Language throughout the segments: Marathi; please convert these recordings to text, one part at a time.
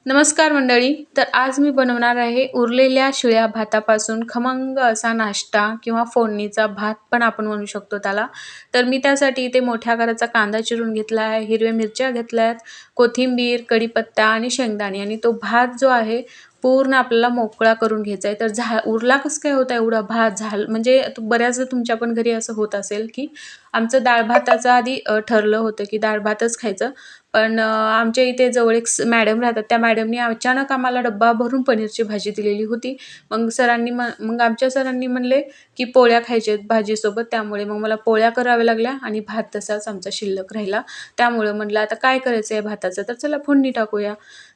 नमस्कार मंडळी. तर आज मी बनवणार आहे उरलेल्या शिळ्या भातापासून खमंग असा नाश्ता किंवा फोडणीचा भात पण आपण म्हणू शकतो त्याला. तर मी त्यासाठी इथे मोठ्या आकाराचा कांदा चिरून घेतला आहे, हिरव्या मिरच्या घेतल्यात, कोथिंबीर, कढीपत्ता आणि शेंगदाणे आणि तो भात जो आहे पूर्ण आपल्याला मोकळा करून घ्यायचा आहे. तर उरला कसं काय होता एवढा भात म्हणजे बऱ्याचदा तुमच्या पण घरी असं होत असेल की आमचं डाळ भाताचं आधी ठरलं होतं की डाळ भातच खायचं. पण आमच्या इथे जवळ एक मॅडम राहतात. त्या मॅडमनी अचानक आम्हाला डब्बा भरून पनीरची भाजी दिलेली होती. मग आमच्या सरांनी म्हणले की पोळ्या खायच्या आहेत भाजीसोबत. त्यामुळे मग मला पोळ्या कराव्या लागल्या आणि भात तसाच आमचा शिल्लक राहिला. त्यामुळे म्हटलं आता काय करायचं आहे भाताचं, तर चला फोडणी टाकूया.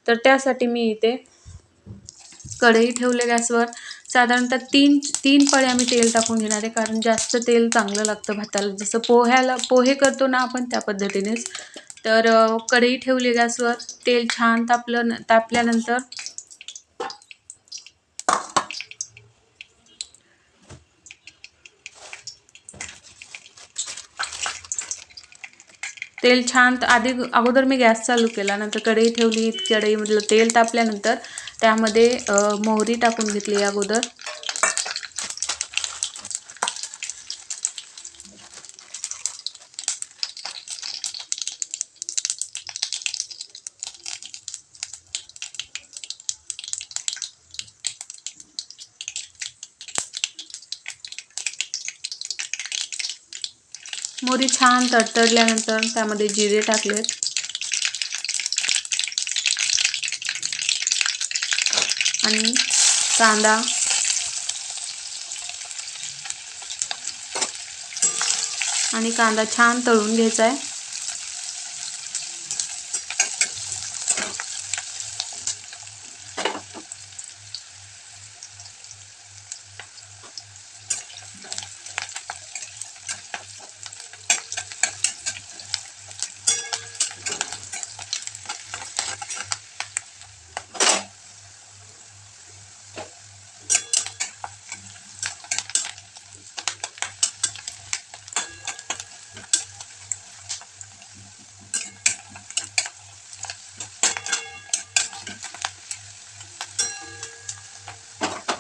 तर त्यासाठी मी इथे कढई ठेवले गॅसवर. साधारणतः तीन पळ्या मी तेल टाकून घेणार आहे, कारण जास्त तेल चांगलं लागतं भाताला. जसं पोहे करतो ना आपण त्या पद्धतीनेच. तर कढई ठेवली गॅसवर. तेल छान तापल्यानंतर तेल छान अगोदर मी गॅस चालू केला, नंतर कढई ठेवली. कढईमधलं तेल तापल्यानंतर त्यामध्ये मोहरी टाकून घेतली अगोदर. मोहरी छान तडतडल्यानंतर त्यामध्ये जिरे टाकलेत आणि कांदा छान तळून घ्यायचा आहे.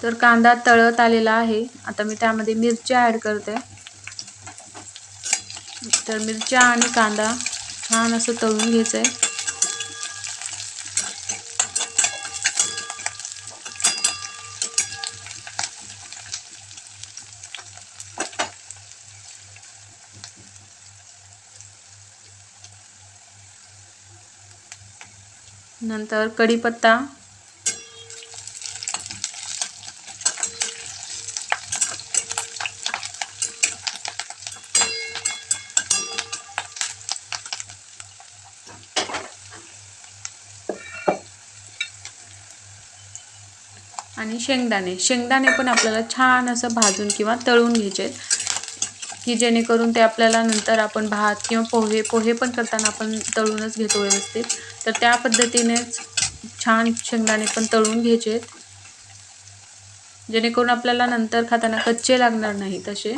तर कांदा तळत आलेला आहे. आता मी त्यामध्ये मिरच्या ॲड करते. तर मिरच्या आणि कांदा छान असं तळून घ्यायचं आहे. नंतर कढीपत्ता आणि शेंगदाणे पण आपल्याला छान असं भाजून किंवा तळून घ्यायचे, की जेणेकरून ते आपल्याला नंतर आपण भात किंवा पोहे पण करताना आपण तळूनच घेतो व्यवस्थित. तर त्या पद्धतीनेच छान शेंगदाणे पण तळून घ्यायचे, जेणेकरून आपल्याला नंतर खाताना कच्चे लागणार नाही तसे.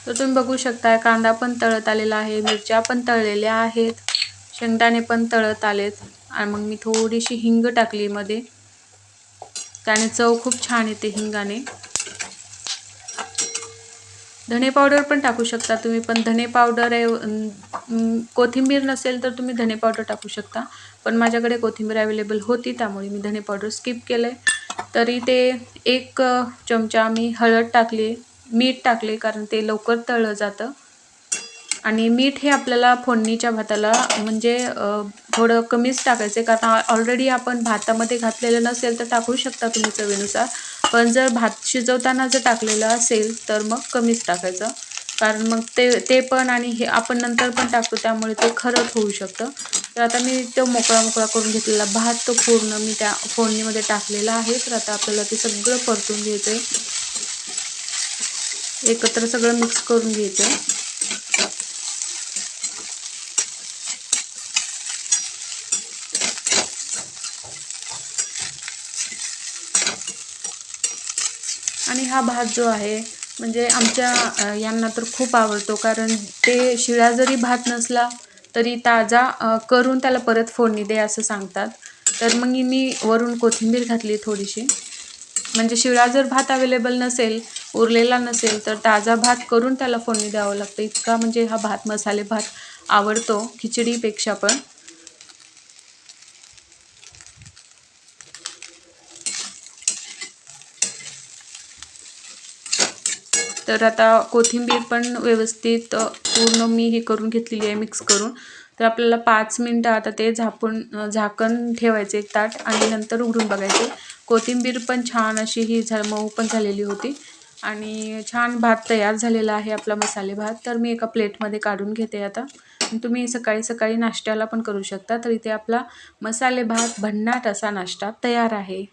तर तुम्ही बघू शकता कांदा पण तळत आलेला आहे, मिरच्या पण तळलेल्या आहेत, शेंगदाणे पण तळत आलेत. आणि मग मी थोडीशी हिंग टाकली मध्ये, त्याने चव खूप छान येते हिंगाने. धने पावडर पण टाकू शकता तुम्ही, पण धने पावडर कोथिंबीर नसेल तर तुम्ही धने पावडर टाकू शकता. पण माझ्याकडे कोथिंबीर अवेलेबल होती, त्यामुळे मी धने पावडर स्किप केले. तरी ते 1 चमचा मी हळद टाकली, मीठ टाकले, कारण ते लवकर तळलं जातं. आणि मीठ हे आपल्याला फोडणीच्या भाताला म्हणजे थोडं कमीच टाकायचं आहे, कारण ऑलरेडी आपण भातामध्ये घातलेलं नसेल तर टाकू शकता तुम्ही चवीनुसार. पण जर भात शिजवताना जर टाकलेलं असेल तर मग कमीच टाकायचं, कारण मग ते पण आणि हे आपण नंतर पण टाकतो, त्यामुळे ते खरट होऊ शकतं. तर आता मी तो मोकळा करून घेतलेला भात तो पूर्ण मी त्या फोडणीमध्ये टाकलेला आहे. तर आता आपल्याला ते सगळं परतून घ्यायचं आहे, एकत्र सगळं मिक्स करून घ्यायचं आहे. आणि हा भात जो आहे म्हणजे आमच्या यांना तर खूप आवडतो, कारण ते शिळा जरी भात नसला तरी ताजा करून त्याला परत फोडणी दे असं सांगतात. तर मग मी वरून कोथिंबीर घातली थोडीशी. म्हणजे शिळा जर भात अवेलेबल नसेल, उरलेला नसेल, तर ताजा भात करून त्याला फोडणी द्यावं लागतं. इतका म्हणजे हा भात मसाले भात आवडतो खिचडीपेक्षा पण. तर आता कोथिंबीर पण व्यवस्थित पूर्ण मी हे करून घेतलेली आहे मिक्स करून. तर आपल्याला 5 मिनटं आता ते झाकण ठेवायचे एक ताट आणि नंतर उघडून बघायचे. कोथिंबीर पण छान अशी ही मऊ पण झालेली होती आणि छान भात तयार झालेला आहे आपला मसाले भात. तर मी एका प्लेटमध्ये काढून घेते आता. तुम्ही सकाळी सकाळी नाश्त्याला पण करू शकता. तर इथे आपला मसाले भात भन्नाट असा नाश्ता तयार आहे.